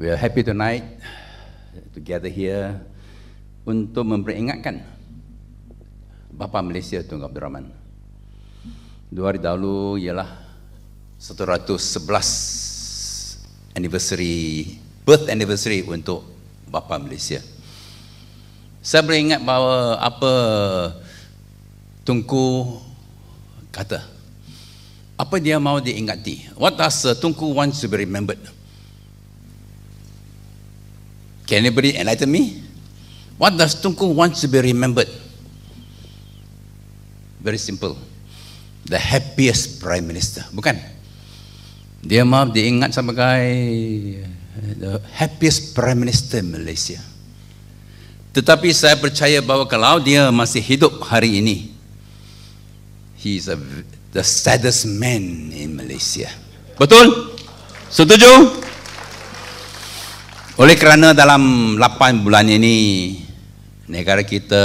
We are happy tonight to gather here untuk memperingatkan Bapa Malaysia Tunku Abdul Rahman. 2 hari dahulu ialah 111 birth anniversary untuk Bapa Malaysia. Saya boleh ingat bahawa apa Tunku kata, apa dia mahu diingati. What does Tunku want to be remembered? Can anybody enlighten me? What does Tunku want to be remembered? Very simple. The happiest Prime Minister. Bukan? Dia mahu diingat sebagai the happiest Prime Minister Malaysia. Tetapi saya percaya bahawa kalau dia masih hidup hari ini, he is the saddest man in Malaysia. Betul? Setuju? Oleh kerana dalam 8 bulan ini negara kita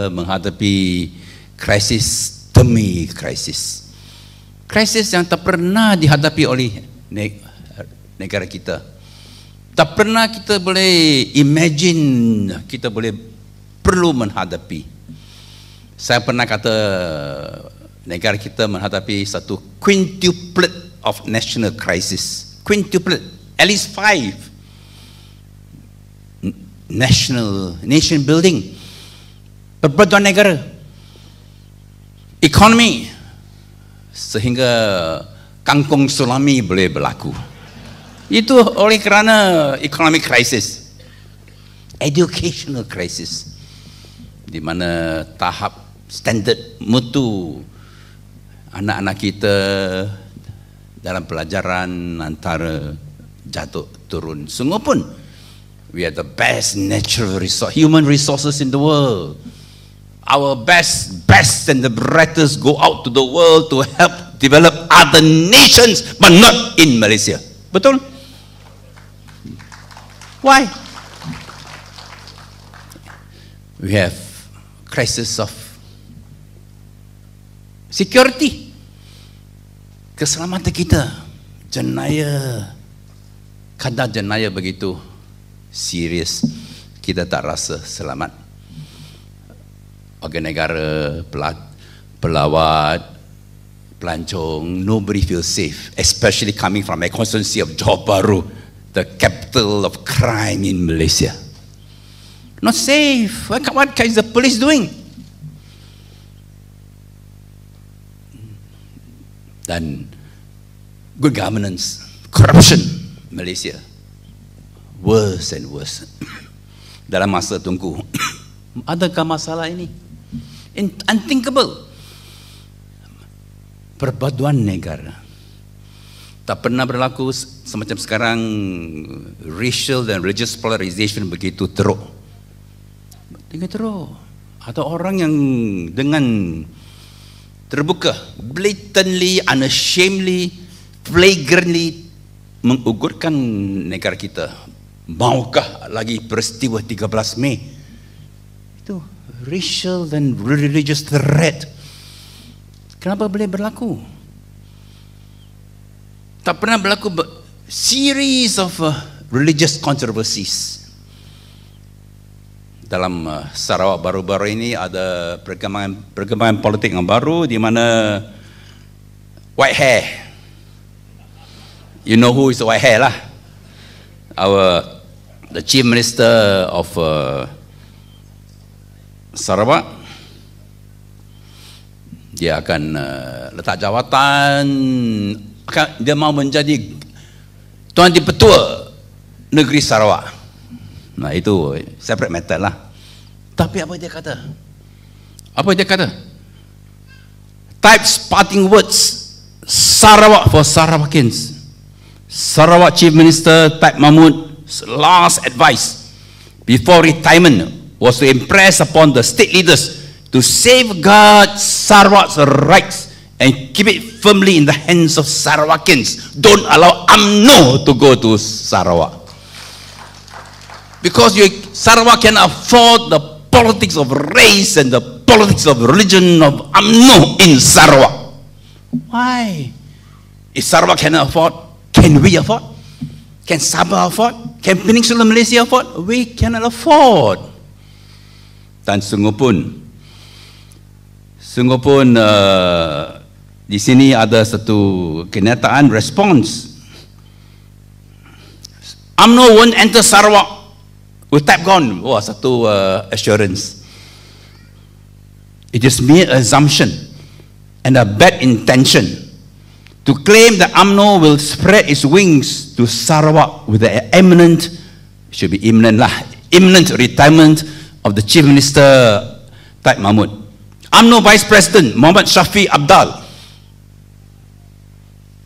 menghadapi krisis demi krisis. Krisis yang tak pernah dihadapi oleh negara kita. Tak pernah kita boleh imagine kita boleh perlu menghadapi. Saya pernah kata negara kita menghadapi satu quintuplet of national crisis. Quintuplet, at least 5. Nation building, perpaduan negara, ekonomi, sehingga kangkung sulami boleh berlaku. Itu oleh kerana economic crisis, educational crisis, di mana tahap standard mutu anak-anak kita dalam pelajaran antara jatuh turun. Sungguh pun we are the best natural resource, human resources in the world. Our best and the brightest go out to the world to help develop other nations, but not in Malaysia. Betul? Why? We have crisis of security. Keselamatan kita, jenayah, kadar jenayah begitu serius, kita tak rasa selamat. Warga negara, pelawat, pelancong, nobody feels safe, especially coming from a constituency of Johor Bahru, the capital of crime in Malaysia. Not safe. What is the police doing? Dan good governance, corruption, Malaysia worse and worse. Dalam masa Tunku, adakah masalah ini? Unthinkable. Perpaduan negara tak pernah berlaku semacam sekarang. Racial dan religious polarization begitu teruk. Ada orang yang dengan terbuka, blatantly, unashamedly, flagrantly mengugurkan negara kita. Maukah lagi peristiwa 13 Mei? Itu racial dan religious threat. Kenapa boleh berlaku? Tak pernah berlaku series of religious controversies. Dalam Sarawak baru-baru ini ada perkembangan politik yang baru di mana white hair. You know who is white hair lah? The Chief Minister of Sarawak, dia akan letak jawatan, dia mahu menjadi Tuan Dipertua Negeri Sarawak. Nah, itu separate matter lah. Tapi apa dia kata? Types parting words, Sarawak for Sarawakins. Sarawak Chief Minister Taib Mahmud's last advice before retirement was to impress upon the state leaders to safeguard Sarawak's rights and keep it firmly in the hands of Sarawakins. Don't allow UMNO to go to Sarawak. Because Sarawak can afford the politics of race and the politics of religion of UMNO in Sarawak. Why? If Sarawak cannot afford, can we afford? Can Sabah afford? Can Peninsular Malaysia afford? We cannot afford. Dan sungguh pun di sini ada satu kenyataan respons. UMNO won't enter Sarawak with tap gun. Wah, satu assurance. It is mere assumption and a bad intention to claim that UMNO will spread its wings to Sarawak with the imminent retirement of the Chief Minister Taib Mahmud. UMNO Vice President Muhammad Shafi Abdul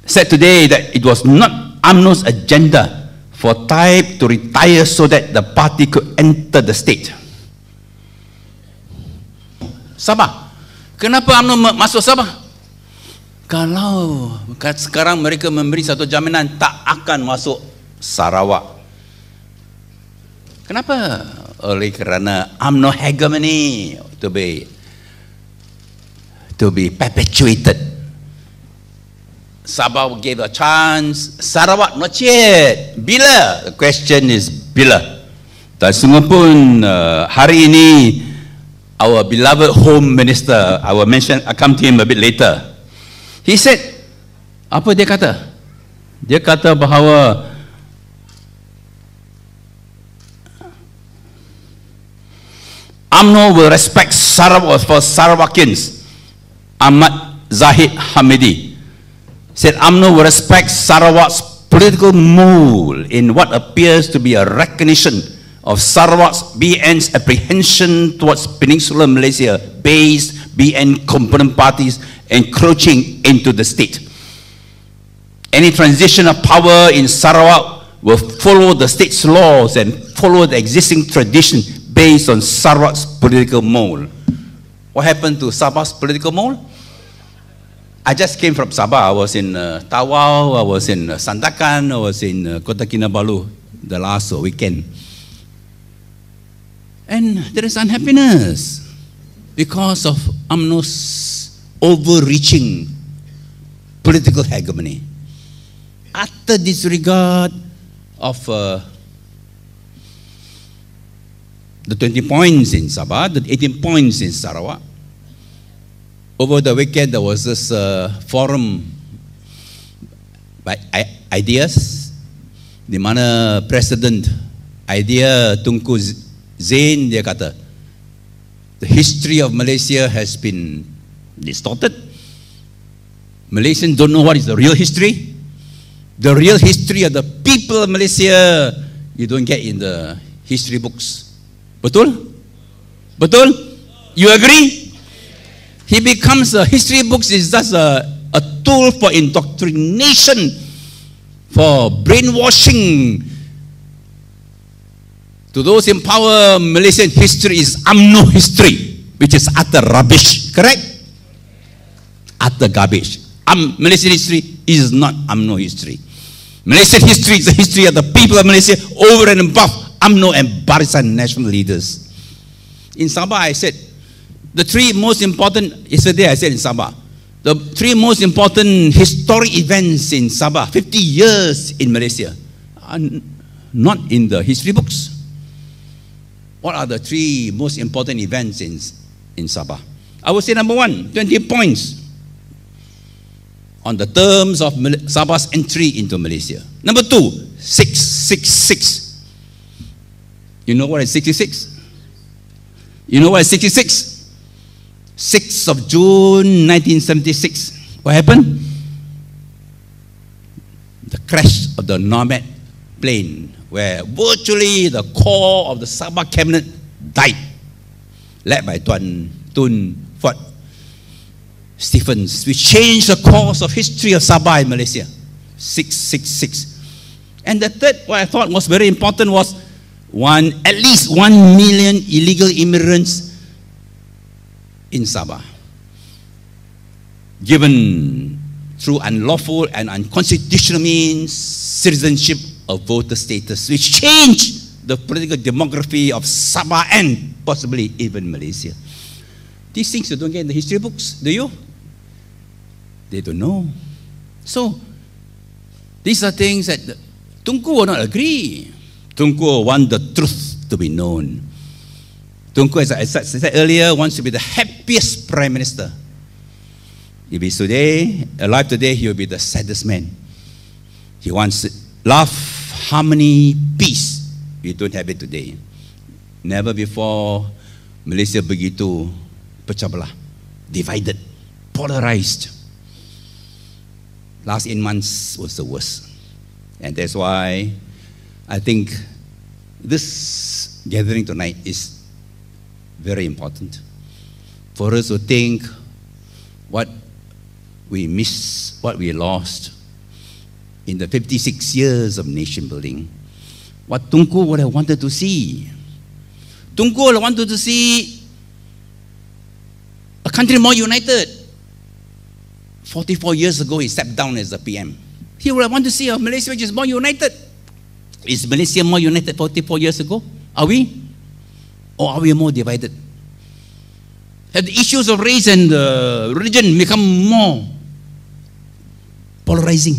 said today that it was not UMNO's agenda for Taib to retire so that the party could enter the state. Sabah. Kenapa UMNO masuk Sabah? Kalau sekarang mereka memberi satu jaminan tak akan masuk Sarawak. Kenapa? Oleh kerana UMNO hegemony to be perpetuated. Sabah gave a chance, Sarawak not yet. Bila? The question is bila. Dan sungguh pun hari ini our beloved Home Minister, I'll come to him a bit later. He said, apa dia kata? Dia kata bahawa UMNO will respect Sarawak for Sarawakians. Ahmad Zahid Hamidi said UMNO will respect Sarawak's political mold in what appears to be a recognition of Sarawak's BN's apprehension towards Peninsular Malaysia-based BN component parties encroaching into the state. Any transition of power in Sarawak will follow the state's laws and follow the existing tradition based on Sarawak's political mold. What happened to Sabah's political mold? I just came from Sabah. I was in Tawau, I was in Sandakan, I was in Kota Kinabalu the last weekend. And there is unhappiness because of UMNO's overreaching political hegemony, utter disregard of the 20 points in Sabah, the 18 points in Sarawak. Over the weekend, there was this forum by ideas, di mana President Idea Tunku Zain dia kata, the history of Malaysia has been distorted. Malaysians don't know what is the real history. The real history of the people of Malaysia, you don't get in the history books. Betul? Betul? You agree? He becomes a history books is just a tool for indoctrination, for brainwashing. To those in power, Malaysian history is UMNO history, which is utter rubbish. Correct? Utter garbage. Malaysian history is not UMNO history. Malaysian history is the history of the people of Malaysia over and above UMNO and Barisan national leaders. In Sabah, I said, the three most important, yesterday I said in Sabah, the three most important historic events in Sabah, 50 years in Malaysia, are not in the history books. What are the three most important events in Sabah? I would say number one, 20 points on the terms of Sabah's entry into Malaysia. Number two, 666. You know what is 66? You know what is 66? 6th of June 1976. What happened? The crash of the Nomad plane, where virtually the core of the Sabah cabinet died, led by Tun Fort Stephens, which changed the course of history of Sabah in Malaysia. 666. And the third, what I thought was very important, was at least 1 million illegal immigrants in Sabah, given through unlawful and unconstitutional means citizenship or voter status, which changed the political demography of Sabah and possibly even Malaysia. These things you don't get in the history books, do you? They don't know. So, these are things that Tunku will not agree. Tunku wants the truth to be known. Tunku, as I said earlier, wants to be the happiest Prime Minister. If he's alive today, he will be the saddest man. He wants love, harmony, peace. We don't have it today. Never before Malaysia begitu pecah belah, divided, polarized. Last 8 months was the worst. And that's why I think this gathering tonight is very important for us to think what we missed, what we lost in the 56 years of nation building. What Tunku would have wanted to see. Tunku would have wanted to see a country more united. 44 years ago, he stepped down as the PM. He would have wanted to see a Malaysia which is more united. Is Malaysia more united 44 years ago? Are we? Or are we more divided? Have the issues of race and religion become more polarizing?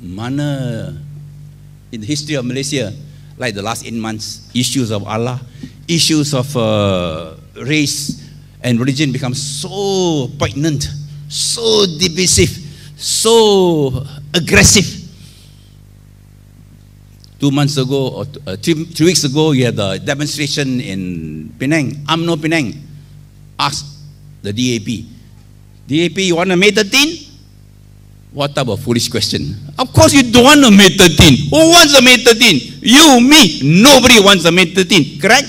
Mana in the history of Malaysia, like the last 8 months, issues of Allah, issues of race and religion become so poignant, so divisive, so aggressive. 2 months ago, or 3 weeks ago, you had the demonstration in Penang, UMNO Penang. Asked the DAP, you want a May 13? What type of foolish question? Of course you don't want a May 13. Who wants a May 13? You, me. Nobody wants a May 13, correct?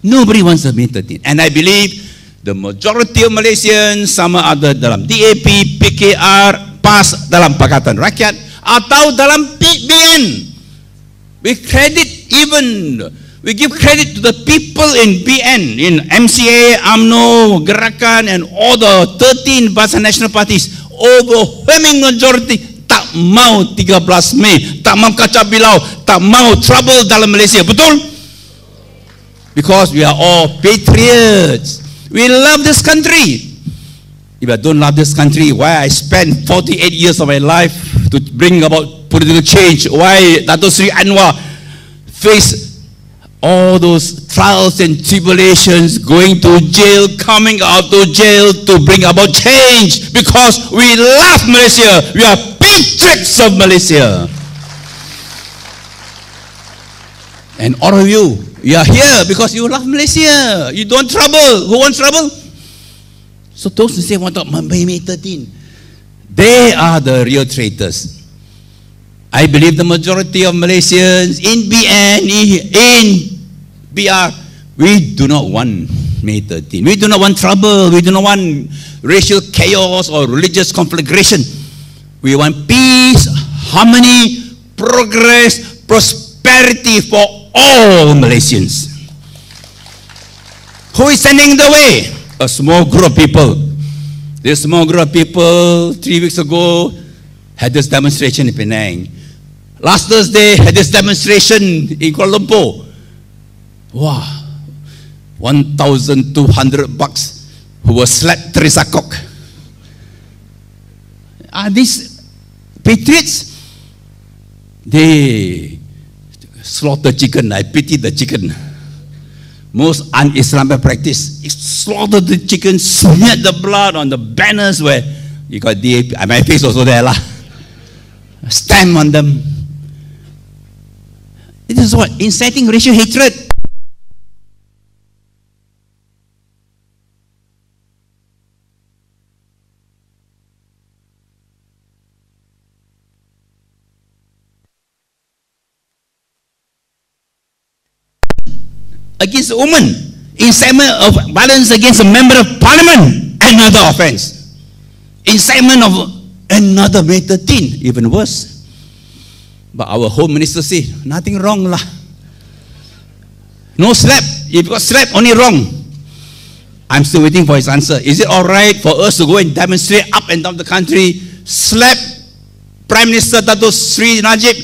Nobody wants a May 13. And I believe the majority of Malaysians, sama ada dalam DAP, PKR, PAS, dalam Pakatan Rakyat, atau dalam BN. We give credit to the people in BN, in MCA, UMNO, Gerakan, and all the 13 Barisan National Parties. Overwhelming majority tak mau 13 Mei, tak mau kacau bilau, tak mau trouble dalam Malaysia. Betul? Because we are all patriots. We love this country. If I don't love this country, why I spent 48 years of my life to bring about political change? Why Dato Sri Anwar faced all those trials and tribulations, going to jail, coming out of jail to bring about change? Because we love Malaysia. We are patriots of Malaysia. And all of you are here because you love Malaysia. You don't trouble. Who wants trouble? So those who say, want May 13, they are the real traitors. I believe the majority of Malaysians in BN, in BR, we do not want May 13. We do not want trouble. We do not want racial chaos or religious conflagration. We want peace, harmony, progress, prosperity for all Malaysians. Who is standing in the way? A small group of people. This small group of people 3 weeks ago had this demonstration in Penang. Last Thursday had this demonstration in Kuala Lumpur. Wow, 1,200 bucks who were slapped Teresa Kok. Are these patriots? They slaughter chicken. I pity the chicken. Most un-Islamic practice. Slaughter the chicken, smear the blood on the banners where you got DAP. My face also there lah. Stamp on them. It is what? Inciting racial hatred. Against a woman, incitement of violence against a member of parliament, another offense. Incitement of another May 13, even worse. But our Home Minister said, nothing wrong lah. No slap. If you got slap, only wrong. I'm still waiting for his answer. Is it alright for us to go and demonstrate up and down the country, slap Prime Minister Dato Sri Najib,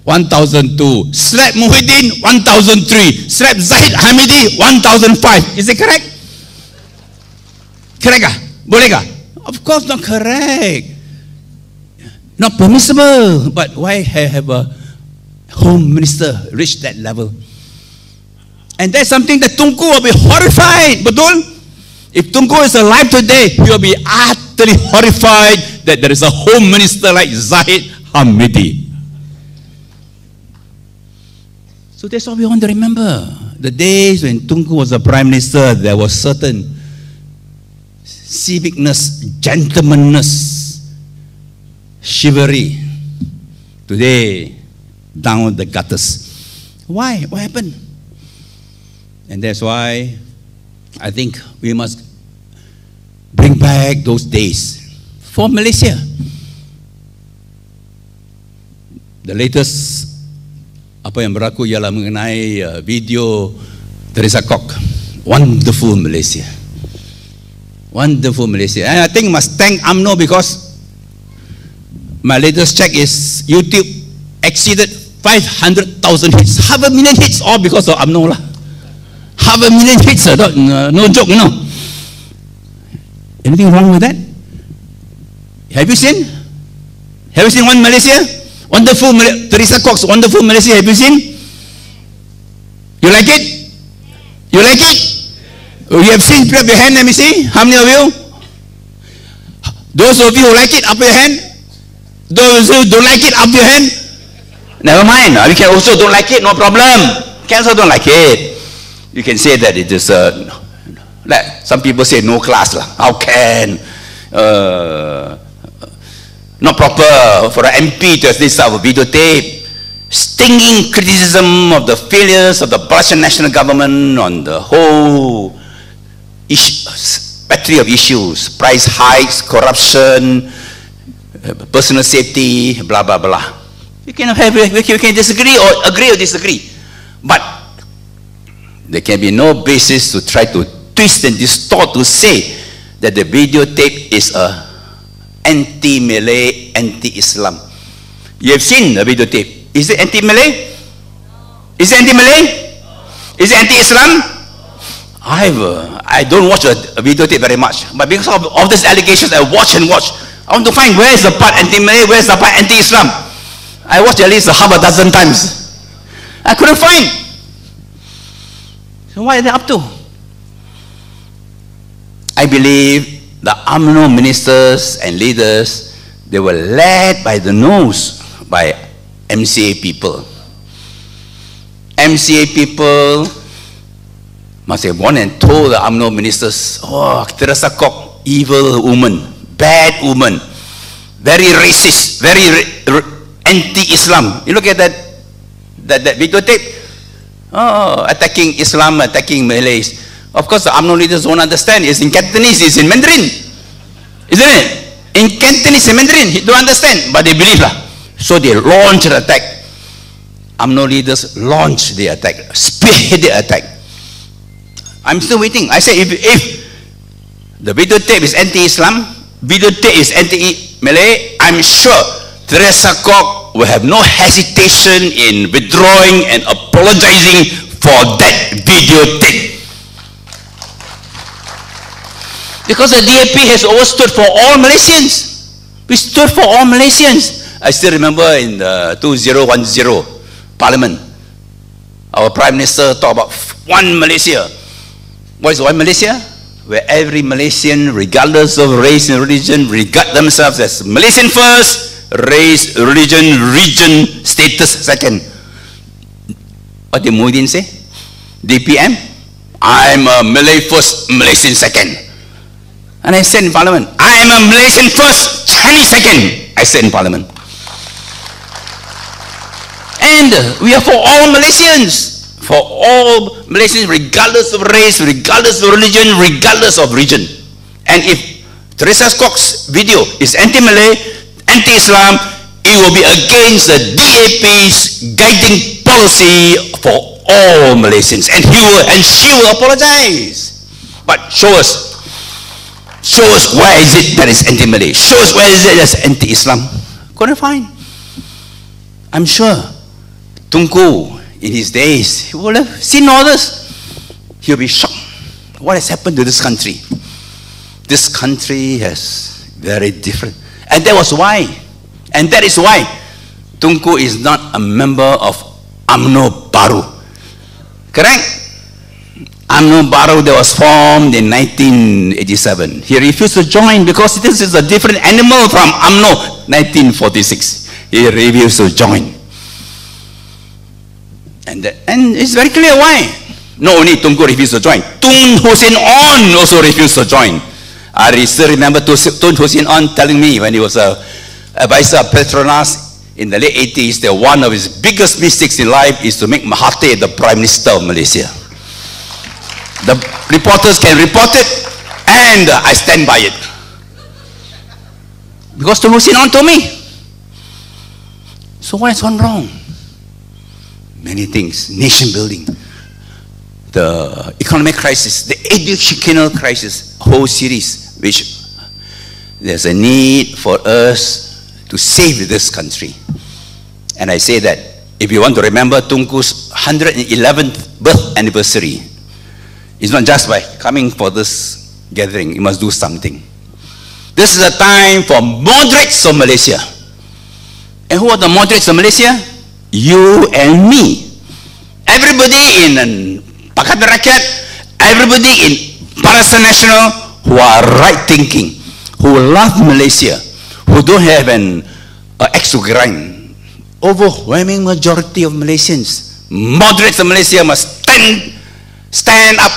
1,002. Slap Muhyiddin, 1,003. Slap Zahid Hamidi, 1,005. Is it correct? Correct ah? Boleh kah? Of course not correct. Not permissible. But why have a home minister reach that level? And that's something that Tunku will be horrified. Betul? If Tunku is alive today, he will be utterly horrified that there is a home minister like Zahid Hamidi. So that's what we want to remember. The days when Tunku was the prime minister, there was certain civicness, gentlemanness, chivalry. Today, down the gutters. Why? What happened? And that's why I think we must bring back those days for Malaysia. The latest apa yang berlaku ialah mengenai video Teresa Kok. Wonderful Malaysia. Wonderful Malaysia. And I think must thank UMNO because my latest check is YouTube exceeded 500,000 hits. 500,000 hits all because of UMNO lah. 500,000 hits, no joke, you know. Anything wrong with that? Have you seen? Have you seen one Malaysia? Wonderful Teresa Cox, Wonderful Malaysia. Have you seen? You like it? You like it? You have seen? Put up your hand. Let me see. How many of you? Those of you who like it, up your hand. Those who don't like it, up your hand. Never mind. We can also don't like it. No problem. Can also don't like it. You can say that it is like some people say no class lah. How can? Not proper for an MP to have this type of videotape, stinging criticism of the failures of the Malaysian national government on the whole battery of issues, price hikes, corruption, personal safety, blah blah blah. We can disagree or agree or disagree, but there can be no basis to try to twist and distort to say that the videotape is a anti-Malay, anti-Islam. You have seen the videotape. Is it anti-Malay? Is it anti-Malay? Is it anti-Islam? I don't watch a videotape very much, but because of these allegations, I watch and watch. I want to find where is the part anti-Malay, where is the part anti-Islam. I watched at least half a dozen times. I couldn't find. So what are they up to? I believe the UMNO ministers and leaders, they were led by the nose by MCA people. MCA people must have gone and told the UMNO ministers, oh, Teresa Kok, evil woman, bad woman, very racist, very anti-Islam. You look at that videotape, oh, attacking Islam, attacking Malays. Of course, the UMNO leaders won't understand. It's in Cantonese, it's in Mandarin. Isn't it? In Cantonese and Mandarin, he don't understand, but they believe lah. So they launch the attack. UMNO leaders launch the attack, spearhead the attack. I'm still waiting. I say if the videotape is anti-Islam, videotape is anti-Malay, I'm sure Teresa Kok will have no hesitation in withdrawing and apologizing for that videotape. Because the DAP has always stood for all Malaysians. We stood for all Malaysians. I still remember in the 2010 Parliament, our Prime Minister talked about one Malaysia. What is one Malaysia? Where every Malaysian, regardless of race and religion, regard themselves as Malaysian first, race, religion, region, status second. What did Muhyiddin say? DPM? I'm a Malay first, Malaysian second. And I said in Parliament, I am a Malaysian first, Chinese second. I said in Parliament. And we are for all Malaysians. For all Malaysians, regardless of race, regardless of religion, regardless of region. And if Teresa Kok's video is anti-Malay, anti-Islam, it will be against the DAP's guiding policy for all Malaysians. And she will apologize. But show us where is it that is anti-Malay. Show us where is it that's anti-Islam. Couldn't find. I'm sure Tunku, in his days, he will have seen all this. He'll be shocked. What has happened to this country? This country has very different. And that was why And that is why Tunku is not a member of UMNO Baru. Correct? UMNO Baru that was formed in 1987. He refused to join because this is a different animal from UMNO 1946. He refused to join. And it's very clear why. Not only Tunku refused to join, Tun Hussein On also refused to join. I still remember Tun Hussein On telling me when he was a advisor of Petronas in the late 80s that one of his biggest mistakes in life is to make Mahathir the Prime Minister of Malaysia. The reporters can report it, and I stand by it. Because Tun Hussein On told me. So what has gone wrong? Many things. Nation building, the economic crisis, the educational crisis, whole series, which there's a need for us to save this country. And I say that if you want to remember Tunku's 111th birth anniversary, it's not just by coming for this gathering, you must do something. This is a time for moderates of Malaysia. And who are the moderates of Malaysia? You and me. Everybody in Pakatan Rakyat, everybody in Barisan Nasional who are right thinking, who love Malaysia, who don't have an axe to grind. Overwhelming majority of Malaysians, moderates of Malaysia must stand up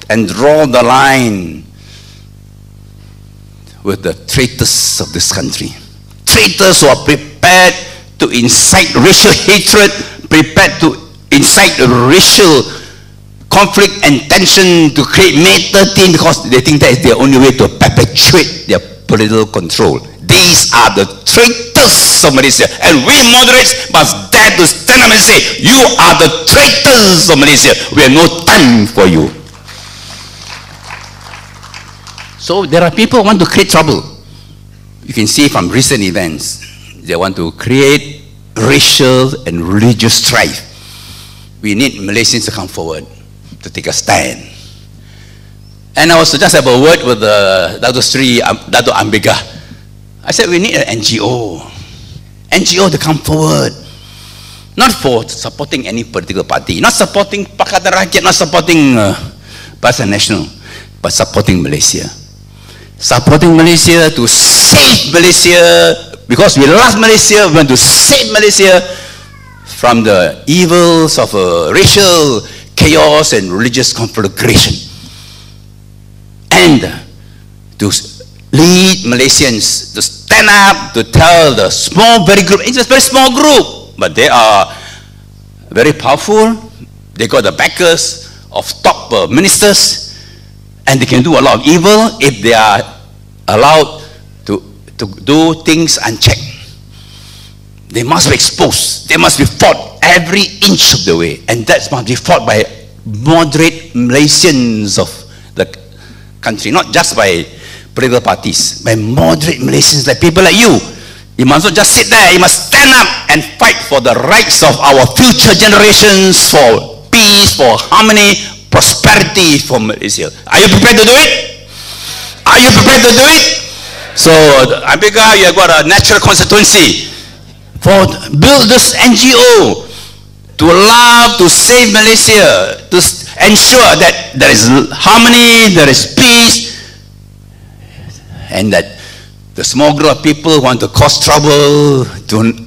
and draw the line with the traitors of this country. Traitors who are prepared to incite racial hatred, prepared to incite racial conflict and tension to create May 13 because they think that is their only way to perpetuate their political control. These are the traitors of Malaysia, and we moderates must dare to stand up and say, you are the traitors of Malaysia. We have no time for you. So there are people who want to create trouble. You can see from recent events, they want to create racial and religious strife. We need Malaysians to come forward to take a stand. And I was to just have a word with Dato' Ambika. I said we need an NGO to come forward, not for supporting any political party, not supporting Pakatan Rakyat, not supporting Barisan Nasional, but supporting Malaysia. Supporting Malaysia to save Malaysia, because we love Malaysia, we want to save Malaysia from the evils of racial chaos and religious conflagration. And to lead Malaysians to stand up to tell the small, very group, it's a very small group, but they are very powerful. They got the backers of top ministers, and they can do a lot of evil if they are allowed to do things unchecked. They must be exposed. They must be fought every inch of the way, and that must be fought by moderate Malaysians of the country, not just by political parties, by moderate Malaysians, like people like you. You must not just sit there, you must stand up and fight for the rights of our future generations, for peace, for harmony, prosperity for Malaysia. Are you prepared to do it? Are you prepared to do it? So, Ambika, you have got a natural constituency. Build this NGO to love, to save Malaysia, to ensure that there is harmony, there is peace, and that the small group of people who want to cause trouble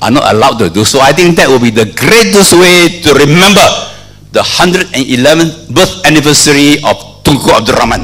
are not allowed to do so. I think that will be the greatest way to remember the 111th birth anniversary of Tunku Abdul Rahman.